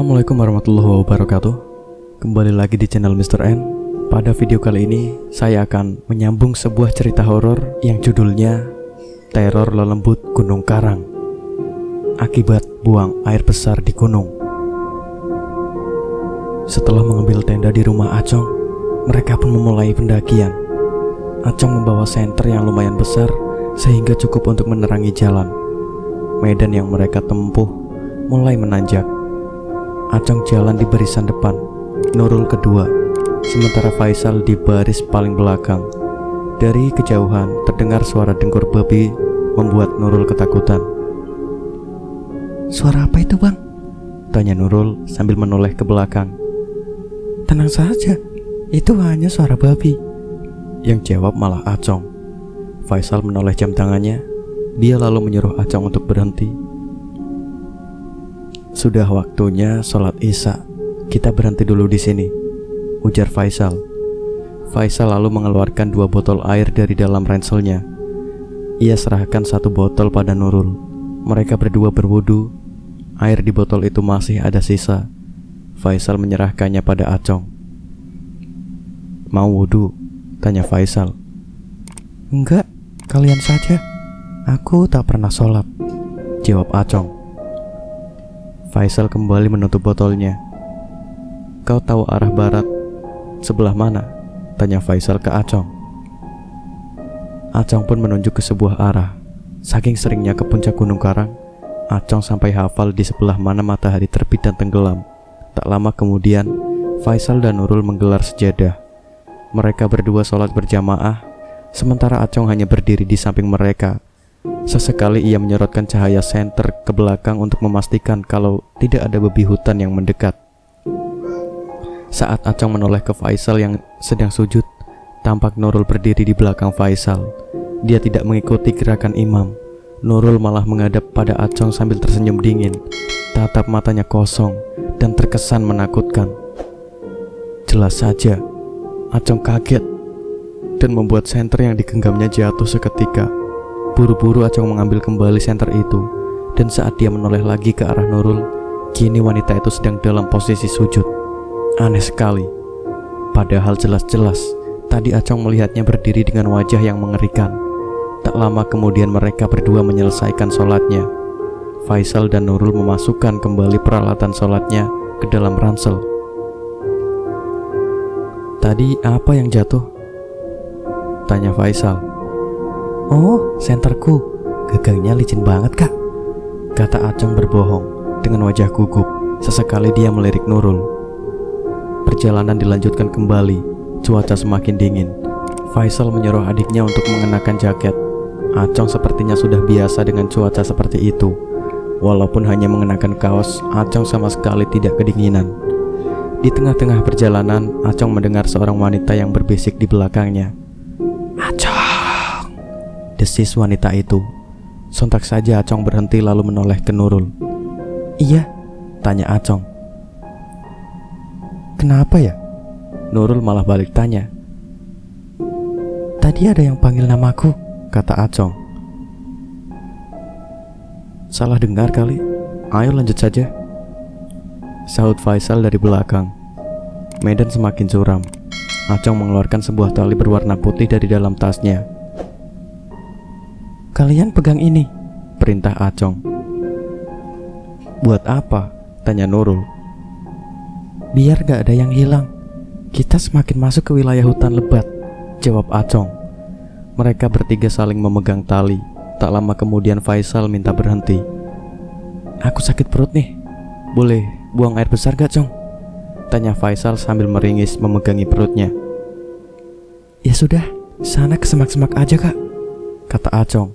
Assalamualaikum warahmatullahi wabarakatuh. Kembali lagi di channel Mr. N. Pada video kali ini saya akan menyambung sebuah cerita horor yang judulnya Teror Lelembut Gunung Karang Akibat Buang Air Besar di Gunung. Setelah mengambil tenda di rumah Acong, mereka pun memulai pendakian. Acong membawa senter yang lumayan besar sehingga cukup untuk menerangi jalan. Medan yang mereka tempuh mulai menanjak. Acong jalan di barisan depan, Nurul kedua, sementara Faisal di baris paling belakang. Dari kejauhan terdengar suara dengkur babi membuat Nurul ketakutan. "Suara apa itu, Bang?" tanya Nurul sambil menoleh ke belakang. "Tenang saja, itu hanya suara babi," yang jawab malah Acong. Faisal menoleh jam tangannya. Dia lalu menyuruh Acong untuk berhenti. "Sudah waktunya sholat isya. Kita berhenti dulu di sini," ujar Faisal. Faisal lalu mengeluarkan 2 botol air dari dalam ranselnya. Ia serahkan 1 botol pada Nurul. Mereka berdua berwudu. Air di botol itu masih ada sisa. Faisal menyerahkannya pada Acong. "Mau wudu?" tanya Faisal. "Enggak, kalian saja. Aku tak pernah sholat," jawab Acong. Faisal kembali menutup botolnya. "Kau tahu arah barat sebelah mana?" tanya Faisal ke Acong. Acong pun menunjuk ke sebuah arah. Saking seringnya ke puncak Gunung Karang, Acong sampai hafal di sebelah mana matahari terbit dan tenggelam. Tak lama kemudian, Faisal dan Nurul menggelar sejadah. Mereka berdua sholat berjamaah, sementara Acong hanya berdiri di samping mereka. Sesekali ia menyorotkan cahaya senter ke belakang untuk memastikan kalau tidak ada babi hutan yang mendekat. Saat Acong menoleh ke Faisal yang sedang sujud, tampak Nurul berdiri di belakang Faisal. Dia tidak mengikuti gerakan imam. Nurul malah menghadap pada Acong sambil tersenyum dingin. Tatap matanya kosong dan terkesan menakutkan. Jelas saja, Acong kaget dan membuat senter yang digenggamnya jatuh seketika. Buru-buru Acong mengambil kembali senter itu, dan saat dia menoleh lagi ke arah Nurul, kini wanita itu sedang dalam posisi sujud. Aneh sekali. Padahal jelas-jelas tadi Acong melihatnya berdiri dengan wajah yang mengerikan. Tak lama kemudian mereka berdua menyelesaikan sholatnya. Faisal dan Nurul memasukkan kembali peralatan sholatnya ke dalam ransel. "Tadi apa yang jatuh?" tanya Faisal. "Oh, senterku. Gagangnya licin banget, Kak," kata Acong berbohong dengan wajah gugup. Sesekali dia melirik Nurul. Perjalanan dilanjutkan kembali. Cuaca semakin dingin. Faisal menyuruh adiknya untuk mengenakan jaket. Acong sepertinya sudah biasa dengan cuaca seperti itu. Walaupun hanya mengenakan kaos, Acong sama sekali tidak kedinginan. Di tengah-tengah perjalanan, Acong mendengar seorang wanita yang berbisik di belakangnya. "Acong!" desis wanita itu. Sontak saja Acong berhenti lalu menoleh ke Nurul. "Iya?" tanya Acong. "Kenapa ya?" Nurul malah balik tanya. "Tadi ada yang panggil namaku," kata Acong. "Salah dengar kali. Ayo lanjut saja," sahut Faisal dari belakang. Medan semakin curam. Acong mengeluarkan sebuah tali berwarna putih dari dalam tasnya. "Kalian pegang ini," perintah Acong. "Buat apa?" tanya Nurul. "Biar gak ada yang hilang. Kita semakin masuk ke wilayah hutan lebat," jawab Acong. Mereka bertiga saling memegang tali. Tak lama kemudian Faisal minta berhenti. "Aku sakit perut nih. Boleh buang air besar gak, Cong?" tanya Faisal sambil meringis memegangi perutnya. "Ya sudah, sana ke semak-semak aja, Kak," kata Acong.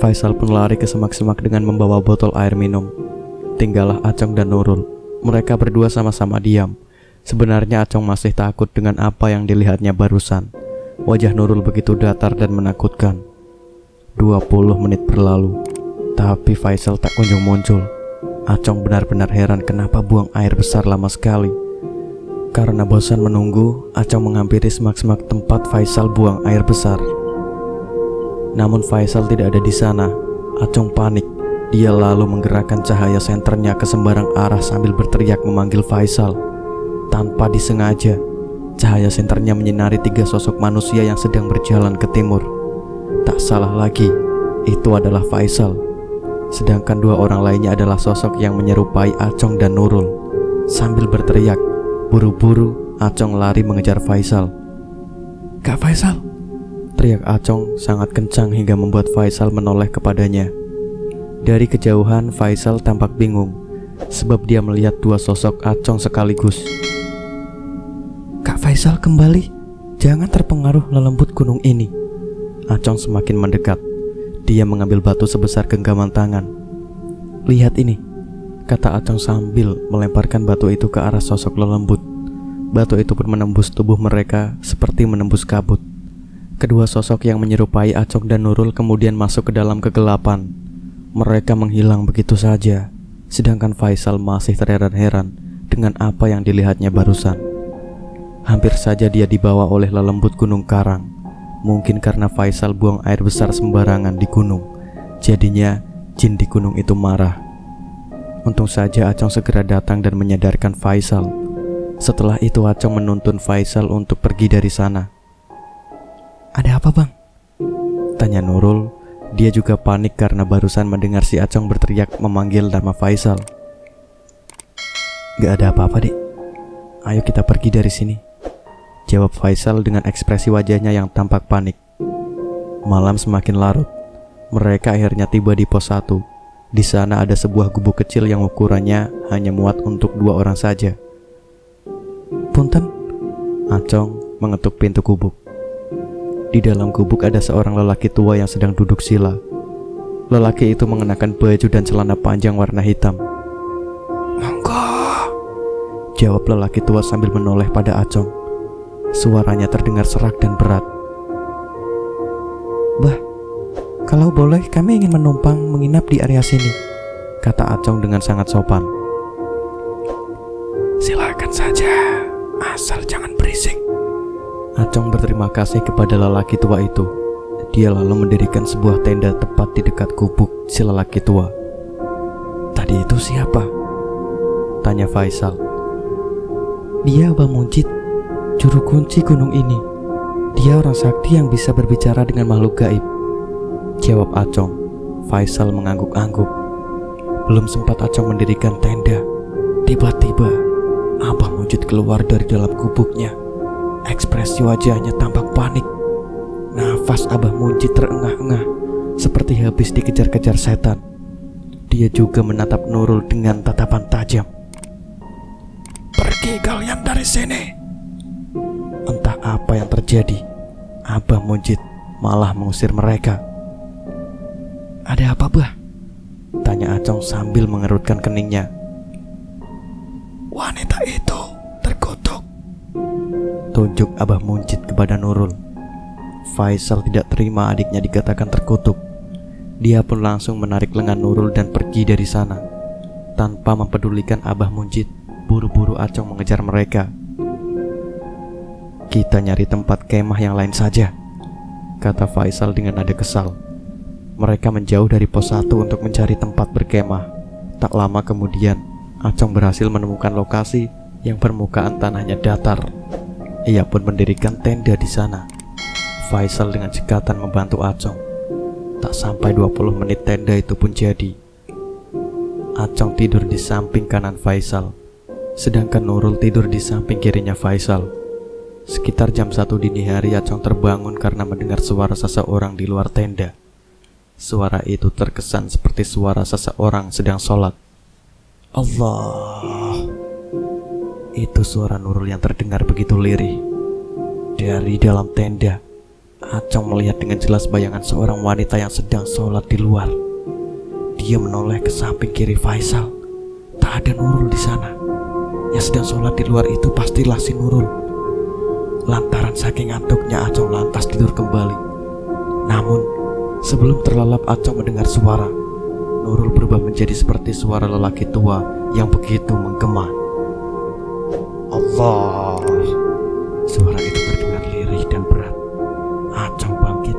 Faisal pun lari ke semak-semak dengan membawa botol air minum. Tinggallah Acong dan Nurul. Mereka berdua sama-sama diam. Sebenarnya Acong masih takut dengan apa yang dilihatnya barusan. Wajah Nurul begitu datar dan menakutkan. 20 menit berlalu, tapi Faisal tak kunjung muncul. Acong benar-benar heran kenapa buang air besar lama sekali. Karena bosan menunggu, Acong menghampiri semak-semak tempat Faisal buang air besar. Namun Faisal tidak ada di sana. Acong panik. Dia lalu menggerakkan cahaya senternya ke sembarang arah sambil berteriak memanggil Faisal. Tanpa disengaja, cahaya senternya menyinari 3 sosok manusia yang sedang berjalan ke timur. Tak salah lagi, itu adalah Faisal. Sedangkan 2 orang lainnya adalah sosok yang menyerupai Acong dan Nurul. Sambil berteriak, buru-buru Acong lari mengejar Faisal. Kak Faisal, teriak Acong sangat kencang hingga membuat Faisal menoleh kepadanya. Dari kejauhan Faisal tampak bingung, sebab dia melihat 2 sosok Acong sekaligus. Kak Faisal kembali, jangan terpengaruh lelembut gunung ini. Acong semakin mendekat. Dia mengambil batu sebesar genggaman tangan. Lihat ini, kata Acong sambil melemparkan batu itu ke arah sosok lelembut. Batu itu pun menembus tubuh mereka seperti menembus kabut. Kedua sosok yang menyerupai Acong dan Nurul kemudian masuk ke dalam kegelapan. Mereka menghilang begitu saja, sedangkan Faisal masih terheran-heran dengan apa yang dilihatnya barusan. Hampir saja dia dibawa oleh lelembut gunung karang. Mungkin karena Faisal buang air besar sembarangan di gunung, jadinya jin di gunung itu marah. Untung saja Acong segera datang dan menyadarkan Faisal. Setelah itu Acong menuntun Faisal untuk pergi dari sana. Ada apa bang? Tanya Nurul. Dia juga panik karena barusan mendengar si Acong berteriak memanggil nama Faisal. Gak ada apa-apa dek. Ayo kita pergi dari sini, jawab Faisal dengan ekspresi wajahnya yang tampak panik. Malam semakin larut. Mereka akhirnya tiba di pos 1. Di sana ada sebuah gubuk kecil yang ukurannya hanya muat untuk 2 orang saja. Punten, Acong mengetuk pintu gubuk. Di dalam gubuk ada seorang lelaki tua yang sedang duduk sila. Lelaki itu mengenakan baju dan celana panjang warna hitam. Monggo, jawab lelaki tua sambil menoleh pada Acong. Suaranya terdengar serak dan berat. Bah, kalau boleh kami ingin menumpang menginap di area sini, kata Acong dengan sangat sopan. Silakan saja, asal jangan berisik. Acong berterima kasih kepada lelaki tua itu. Dia lalu mendirikan sebuah tenda tepat di dekat gubuk si lelaki tua. Tadi itu siapa? Tanya Faisal. Dia Abah Munjid, juru kunci gunung ini. Dia orang sakti yang bisa berbicara dengan makhluk gaib, jawab Acong. Faisal mengangguk-angguk. Belum sempat Acong mendirikan tenda, tiba-tiba Abah Munjid keluar dari dalam gubuknya. Ekspresi wajahnya tampak panik. Nafas Abah Munjid terengah-engah seperti habis dikejar-kejar setan. Dia juga menatap Nurul dengan tatapan tajam. Pergi kalian dari sini. Entah apa yang terjadi, Abah Munjid malah mengusir mereka. Ada apa bah? Tanya Acong sambil mengerutkan keningnya. Wanita itu terkutuk, tunjuk Abah Munjid kepada Nurul. Faisal tidak terima adiknya dikatakan terkutuk. Dia pun langsung menarik lengan Nurul dan pergi dari sana. Tanpa mempedulikan Abah Munjid, buru-buru Acong mengejar mereka. Kita nyari tempat kemah yang lain saja, kata Faisal dengan nada kesal. Mereka menjauh dari pos 1 untuk mencari tempat berkemah. Tak lama kemudian, Acong berhasil menemukan lokasi yang permukaan tanahnya datar. Ia pun mendirikan tenda di sana. Faisal dengan cekatan membantu Acong. Tak sampai 20 menit tenda itu pun jadi. Acong tidur di samping kanan Faisal, sedangkan Nurul tidur di samping kirinya Faisal. Sekitar jam 1 dini hari Acong terbangun karena mendengar suara seseorang di luar tenda. Suara itu terkesan seperti suara seseorang sedang sholat. Allah, itu suara Nurul yang terdengar begitu lirih. Dari dalam tenda, Acong melihat dengan jelas bayangan seorang wanita yang sedang sholat di luar. Dia menoleh ke samping kiri Faisal. Tak ada Nurul di sana. Yang sedang sholat di luar itu pastilah si Nurul. Lantaran saking ngantuknya, Acong lantas tidur kembali. Namun, sebelum terlelap Acong mendengar suara, Nurul berubah menjadi seperti suara lelaki tua yang begitu menggema. Allah, suara itu terdengar lirih dan berat. Acong bangkit,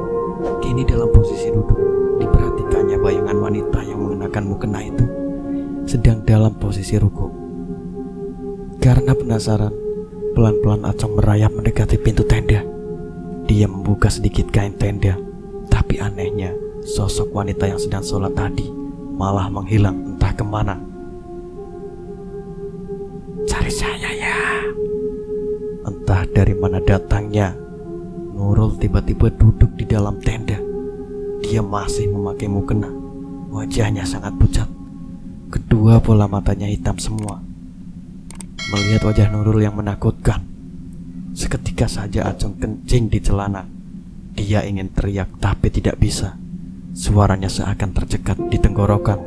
kini dalam posisi duduk. Diperhatikannya bayangan wanita yang mengenakan mukena itu sedang dalam posisi ruku. Karena penasaran, pelan-pelan Acong merayap mendekati pintu tenda. Dia membuka sedikit kain tenda, tapi anehnya sosok wanita yang sedang sholat tadi malah menghilang entah kemana. "Cari saya ya." Entah dari mana datangnya, Nurul tiba-tiba duduk di dalam tenda. Dia masih memakai mukena. Wajahnya sangat pucat. Kedua bola matanya hitam semua. Melihat wajah Nurul yang menakutkan, seketika saja Acong kencing di celana. Dia ingin teriak tapi tidak bisa. Suaranya seakan tercekat di tenggorokan.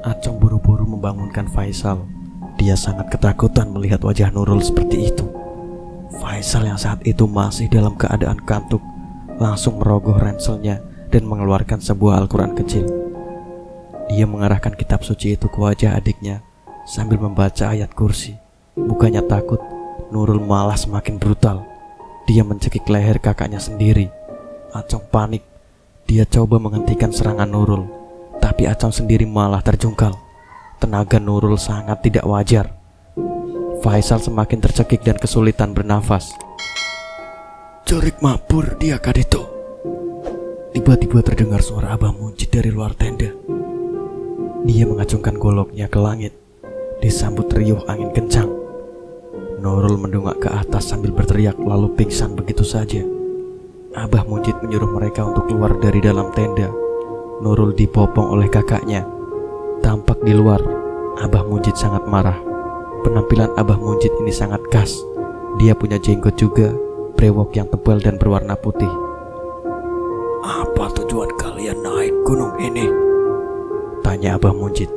Acong buru-buru membangunkan Faisal. Dia sangat ketakutan melihat wajah Nurul seperti itu. Faisal yang saat itu masih dalam keadaan kantuk langsung merogoh ranselnya dan mengeluarkan sebuah Al-Quran kecil. Dia mengarahkan kitab suci itu ke wajah adiknya sambil membaca ayat kursi. Bukannya takut, Nurul malah semakin brutal. Dia mencekik leher kakaknya sendiri. Acong panik. Dia coba menghentikan serangan Nurul, tapi Acong sendiri malah terjungkal. Tenaga Nurul sangat tidak wajar. Faisal semakin tercekik dan kesulitan bernafas. "Jorik mabur dia kadito." Tiba-tiba terdengar suara Abah Muncit dari luar tenda. Dia mengacungkan goloknya ke langit. Disambut riuh angin kencang. Nurul mendongak ke atas sambil berteriak lalu pingsan begitu saja. Abah Muncit menyuruh mereka untuk keluar dari dalam tenda. Nurul dipopong oleh kakaknya. Tampak di luar, Abah Muncit sangat marah. Penampilan Abah Muncit ini sangat khas. Dia punya jenggot juga, brewok yang tebal dan berwarna putih. "Apa tujuan kalian naik gunung ini?" tanya Abah Muncit.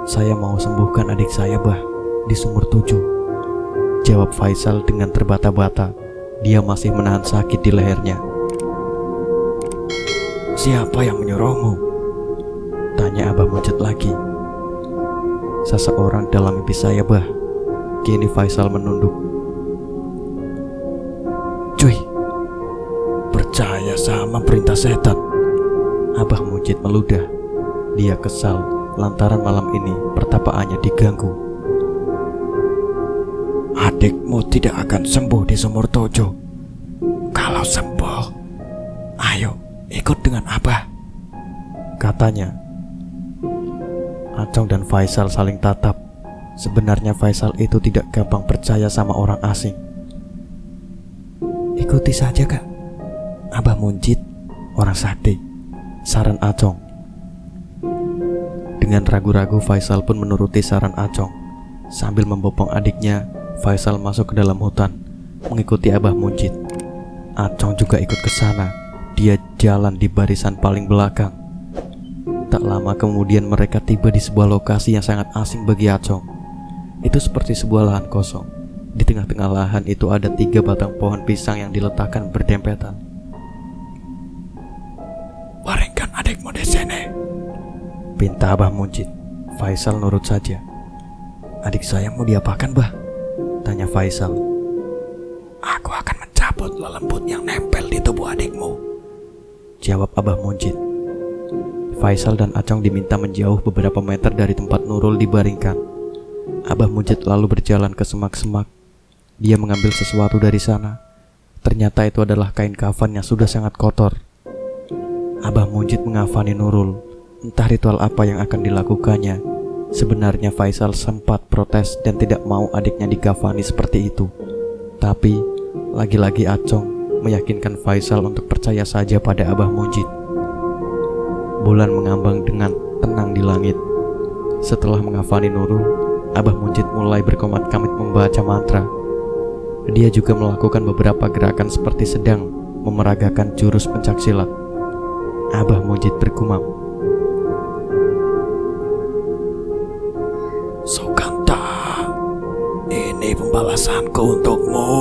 "Saya mau sembuhkan adik saya, Bah, di Sumur 7," jawab Faisal dengan terbata-bata. Dia masih menahan sakit di lehernya. "Siapa yang menyuruhmu?" tanya Abah Muncit lagi. "Seseorang dalam mimpi saya, Bah." Kini Faisal menunduk. "Cuy, percaya sama perintah setan?" Abah Muncit meludah. Dia kesal lantaran malam ini pertapaannya diganggu. "Adikmu tidak akan sembuh di Sumur 7. Kalau sembuh, ayo ikut dengan Abah," katanya. Acong dan Faisal saling tatap. Sebenarnya Faisal itu tidak gampang percaya sama orang asing. "Ikuti saja, Kak. Abah Muncit orang sakti," saran Acong. Dengan ragu-ragu Faisal pun menuruti saran Acong. Sambil membopong adiknya, Faisal masuk ke dalam hutan mengikuti Abah Muncit. Acong juga ikut ke sana. Dia jalan di barisan paling belakang. Tak lama kemudian mereka tiba di sebuah lokasi yang sangat asing bagi Acong. Itu seperti sebuah lahan kosong. Di tengah-tengah lahan itu ada 3 batang pohon pisang yang diletakkan berdempetan. "Baringkan adikmu di sini," pinta Abah Muncit. Faisal nurut saja. "Adik saya mau diapakan, Bah?" tanya Faisal. "Aku akan mencabut lelembut yang nempel di tubuh adikmu," jawab Abah Muncit. Faisal dan Acong diminta menjauh beberapa meter dari tempat Nurul dibaringkan. Abah Muncit lalu berjalan ke semak-semak. Dia mengambil sesuatu dari sana. Ternyata itu adalah kain kafan yang sudah sangat kotor. Abah Muncit mengafani Nurul. Entah ritual apa yang akan dilakukannya. Sebenarnya Faisal sempat protes dan tidak mau adiknya dikafani seperti itu. Tapi lagi-lagi Acong meyakinkan Faisal untuk percaya saja pada Abah Muncit. Bulan mengambang dengan tenang di langit. Setelah mengafani Nurul, Abah Muncit mulai berkomat-kamit membaca mantra. Dia juga melakukan beberapa gerakan seperti sedang memeragakan jurus pencaksilat. Abah Muncit bergumam, "Sukanta, ini pembalasanku untukmu."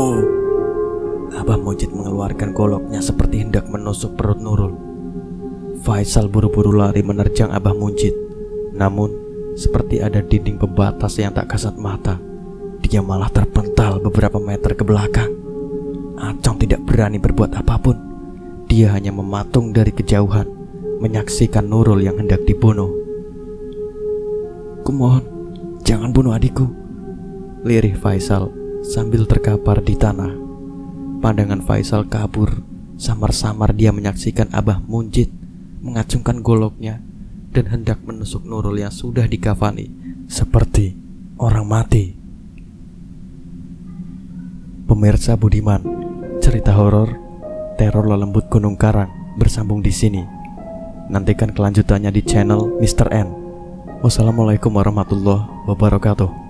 Abah Muncit mengeluarkan goloknya seperti hendak menusuk perut Nurul. Faisal buru-buru lari menerjang Abah Muncit. Namun, seperti ada dinding pembatas yang tak kasat mata, dia malah terpental beberapa meter ke belakang. Acong tidak berani berbuat apapun. Dia hanya mematung dari kejauhan. menyaksikan Nurul yang hendak dibunuh. Kumohon, jangan bunuh adikku, lirih Faisal sambil terkapar di tanah. Pandangan Faisal kabur. Samar-samar dia menyaksikan Abah Munjid mengacungkan goloknya dan hendak menusuk Nurul yang sudah dikafani seperti orang mati. Pemirsa budiman, cerita horor Teror Lelembut Gunung Karang bersambung di sini. Nantikan kelanjutannya di channel Mr. N. Wassalamualaikum warahmatullahi wabarakatuh.